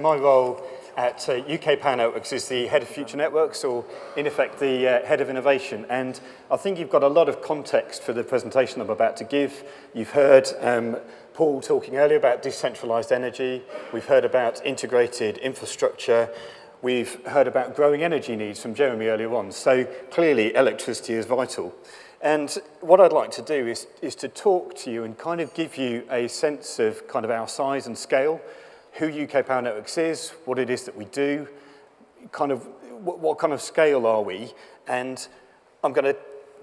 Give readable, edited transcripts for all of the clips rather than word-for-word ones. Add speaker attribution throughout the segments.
Speaker 1: my role at UK Power Networks is the Head of Future Networks, or in effect the Head of Innovation. And I think you've got a lot of context for the presentation I'm about to give. You've heard Paul talking earlier about decentralized energy. We've heard about integrated infrastructure. We've heard about growing energy needs from Jeremy earlier on. So clearly electricity is vital. And what I'd like to do is to talk to you and kind of give you a sense of kind of our size and scale, who UK Power Networks is, what it is that we do, kind of what kind of scale are we. And I'm going to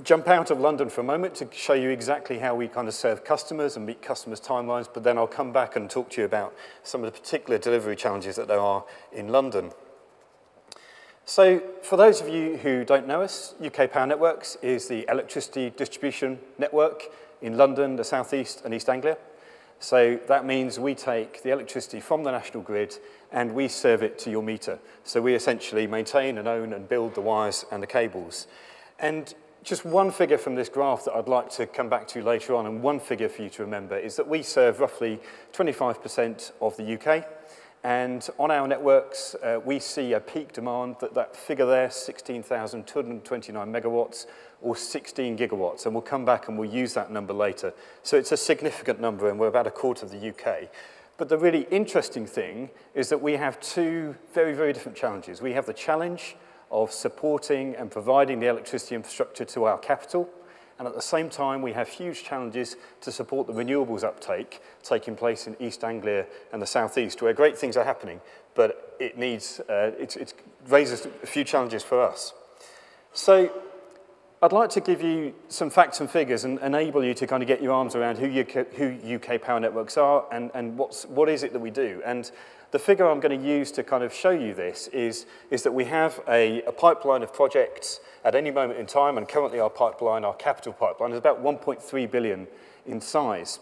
Speaker 1: jump out of London for a moment to show you exactly how we kind of serve customers and meet customers' timelines, but then I'll come back and talk to you about some of the particular delivery challenges that there are in London. So for those of you who don't know us, UK Power Networks is the electricity distribution network in London, the South East and East Anglia. So that means we take the electricity from the national grid and we serve it to your meter. So we essentially maintain and own and build the wires and the cables. And just one figure from this graph that I'd like to come back to later on, and one figure for you to remember, is that we serve roughly 25% of the UK. And on our networks, we see a peak demand, that figure there, 16,229 megawatts, or 16 gigawatts. And we'll come back and we'll use that number later. So it's a significant number, and we're about a quarter of the UK. But the really interesting thing is that we have two very, very different challenges. We have the challenge of supporting and providing the electricity infrastructure to our capital. And at the same time, we have huge challenges to support the renewables uptake taking place in East Anglia and the South East, where great things are happening, but it raises a few challenges for us. So I'd like to give you some facts and figures and enable you to kind of get your arms around who UK Power Networks are and what is it that we do. And the figure I'm going to use to kind of show you this is that we have a pipeline of projects at any moment in time, and currently our capital pipeline, is about 1.3 billion in size.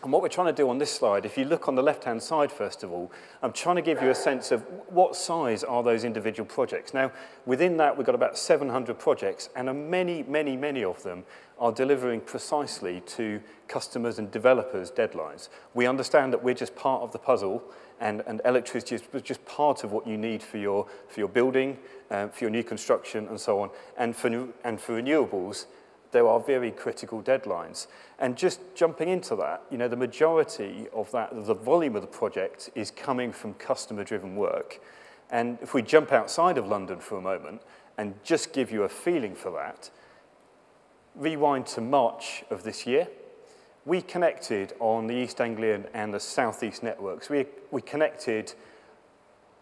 Speaker 1: And what we're trying to do on this slide, if you look on the left-hand side, first of all, I'm trying to give you a sense of what size are those individual projects. Now, within that, we've got about 700 projects, and many, many, many of them are delivering precisely to customers' and developers' deadlines. We understand that we're just part of the puzzle, and electricity is just part of what you need for your building, for your new construction, and so on. And for renewables, there are very critical deadlines. And just jumping into that, you know, the majority of that, the volume of the project is coming from customer-driven work. And if we jump outside of London for a moment and just give you a feeling for that, rewind to March of this year, we connected on the East Anglian and the South East networks. We connected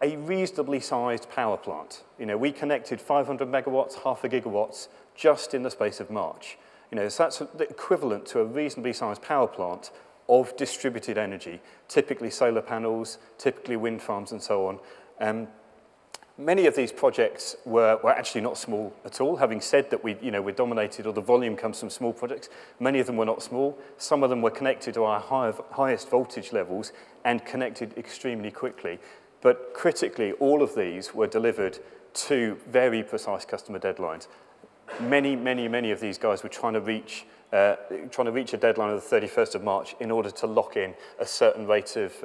Speaker 1: a reasonably sized power plant. You know, we connected 500 megawatts, half a gigawatts, just in the space of March. You know, so that's the equivalent to a reasonably sized power plant of distributed energy, typically solar panels, typically wind farms, and so on. Many of these projects were actually not small at all. Having said that we're dominated, or the volume comes from small projects, many of them were not small. Some of them were connected to our highest voltage levels and connected extremely quickly. But critically, all of these were delivered to very precise customer deadlines. Many, many, many of these guys were trying to reach a deadline of the 31st of March in order to lock in a certain rate of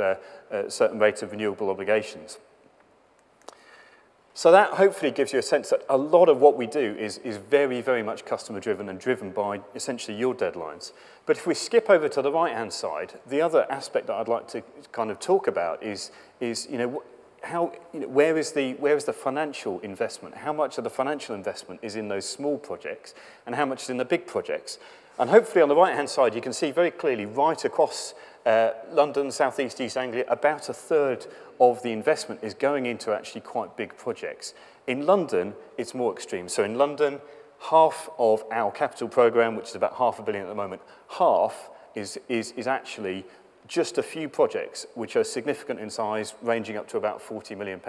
Speaker 1: renewable obligations. So that hopefully gives you a sense that a lot of what we do is very, very much customer-driven and driven by essentially your deadlines. But if we skip over to the right-hand side, the other aspect that I'd like to kind of talk about is where is the financial investment? How much of the financial investment is in those small projects, and how much is in the big projects? And hopefully on the right-hand side, you can see very clearly right across London, South East, East Anglia, about a third of the investment is going into actually quite big projects. In London, it's more extreme. So in London, half of our capital programme, which is about £500 million at the moment, half is actually just a few projects which are significant in size, ranging up to about £40 million.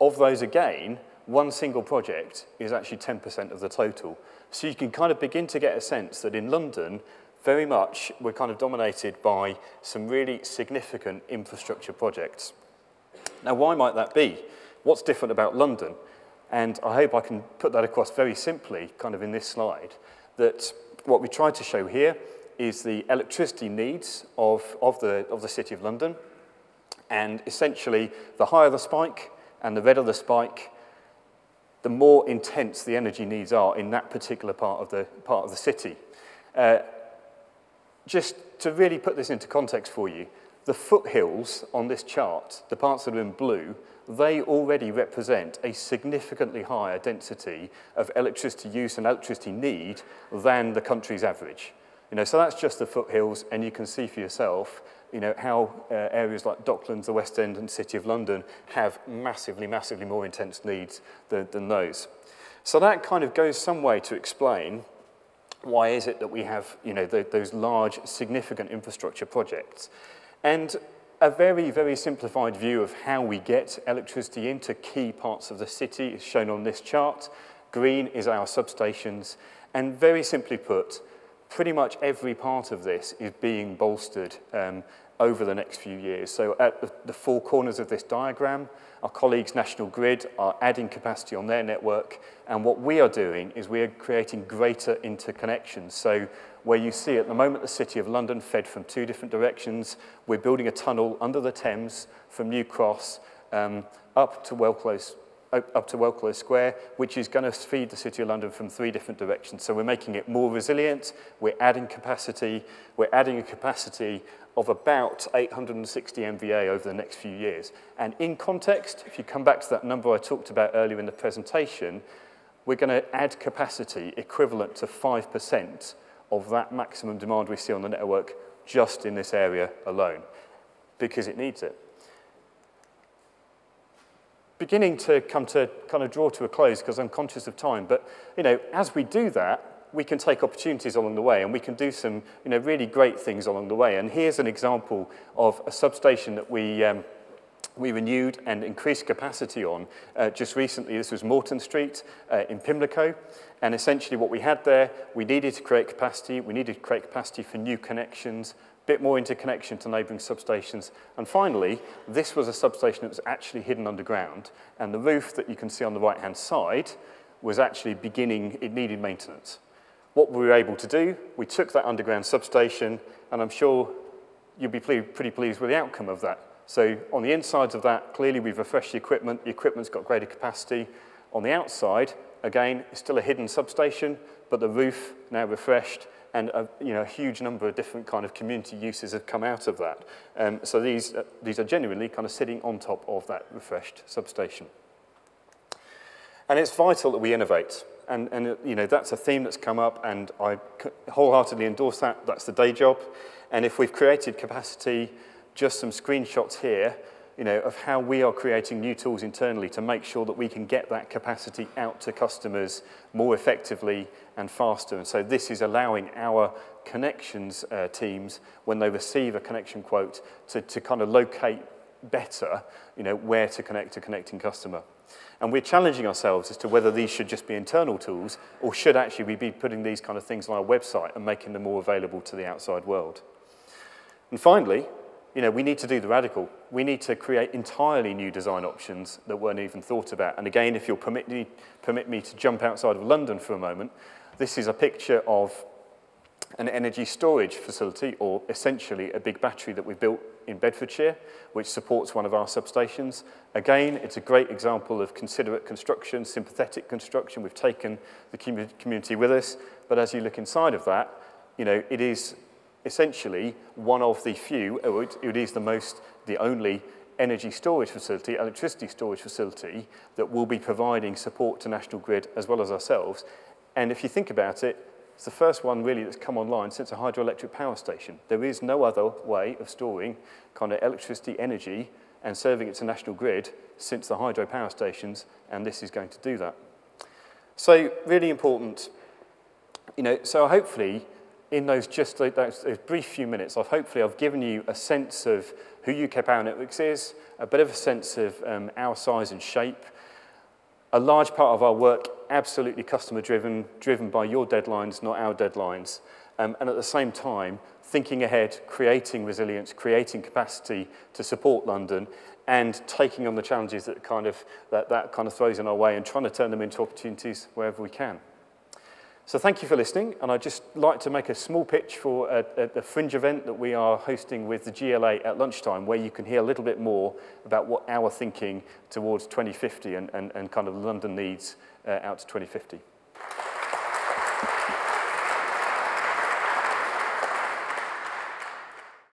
Speaker 1: Of those, again, one single project is actually 10% of the total. So you can kind of begin to get a sense that in London, very much we're kind of dominated by some really significant infrastructure projects. Now, why might that be? What's different about London? And I hope I can put that across very simply, kind of in this slide, that what we tried to show here is the electricity needs of the City of London. And essentially, the higher the spike and the redder the spike, the more intense the energy needs are in that particular part of the city. Just to really put this into context for you, the foothills on this chart, the parts that are in blue, they already represent a significantly higher density of electricity use and electricity need than the country's average. So that's just the foothills, and you can see for yourself how areas like Docklands, the West End, and City of London have massively, massively more intense needs than those. So that kind of goes some way to explain why is it that we have those large, significant infrastructure projects. And a very, very simplified view of how we get electricity into key parts of the city is shown on this chart. Green is our substations, and very simply put, pretty much every part of this is being bolstered over the next few years. So at the four corners of this diagram, our colleagues National Grid are adding capacity on their network, and what we are doing is we are creating greater interconnections. So where you see at the moment the City of London fed from two different directions, we're building a tunnel under the Thames from New Cross up to Wilcox Square, which is going to feed the City of London from three different directions. So we're making it more resilient, we're adding capacity, we're adding a capacity of about 860 MVA over the next few years. And in context, if you come back to that number I talked about earlier in the presentation, we're going to add capacity equivalent to 5% of that maximum demand we see on the network just in this area alone, because it needs it. Beginning to come to kind of draw to a close because I'm conscious of time, but as we do that, we can take opportunities along the way, and we can do some really great things along the way. And here's an example of a substation that we renewed and increased capacity on just recently. This was Morton Street in Pimlico, and essentially what we had there, we needed to create capacity. We needed to create capacity for new connections, a bit more interconnection to neighbouring substations. And finally, this was a substation that was actually hidden underground, and the roof that you can see on the right-hand side was actually it needed maintenance. What we were able to do, we took that underground substation, and I'm sure you'll be pretty pleased with the outcome of that. So on the insides of that, clearly we've refreshed the equipment's got greater capacity. On the outside, again, it's still a hidden substation, but the roof now refreshed, and a huge number of different kind of community uses have come out of that. So these are genuinely kind of sitting on top of that refreshed substation. And it's vital that we innovate. And that's a theme that's come up, and I wholeheartedly endorse that. That's the day job. And if we've created capacity, just some screenshots here, of how we are creating new tools internally to make sure that we can get that capacity out to customers more effectively and faster. And so this is allowing our connections teams, when they receive a connection quote, to kind of locate better, where to connect a connecting customer. And we're challenging ourselves as to whether these should just be internal tools, or should actually we be putting these kind of things on our website and making them more available to the outside world. And finally, we need to do the radical. We need to create entirely new design options that weren't even thought about. And again, if you'll permit me to jump outside of London for a moment, this is a picture of an energy storage facility, or essentially a big battery that we built in Bedfordshire, which supports one of our substations. Again, it's a great example of considerate construction, sympathetic construction. We've taken the community with us, but as you look inside of that, it is essentially one of the few, or it is the only energy storage facility, electricity storage facility, that will be providing support to National Grid as well as ourselves. And if you think about it, it's the first one really that's come online since a hydroelectric power station. There is no other way of storing kind of electricity energy and serving it to National Grid since the hydro power stations, and this is going to do that. So really important, so hopefully in those brief few minutes, I've given you a sense of who UK Power Networks is, a bit of a sense of our size and shape. A large part of our work, absolutely customer driven by your deadlines, not our deadlines. And at the same time, thinking ahead, creating resilience, creating capacity to support London, and taking on the challenges that kind of throws in our way, and trying to turn them into opportunities wherever we can. So thank you for listening, and I'd just like to make a small pitch for a fringe event that we are hosting with the GLA at lunchtime, where you can hear a little bit more about what our thinking towards 2050 and kind of London needs out to 2050.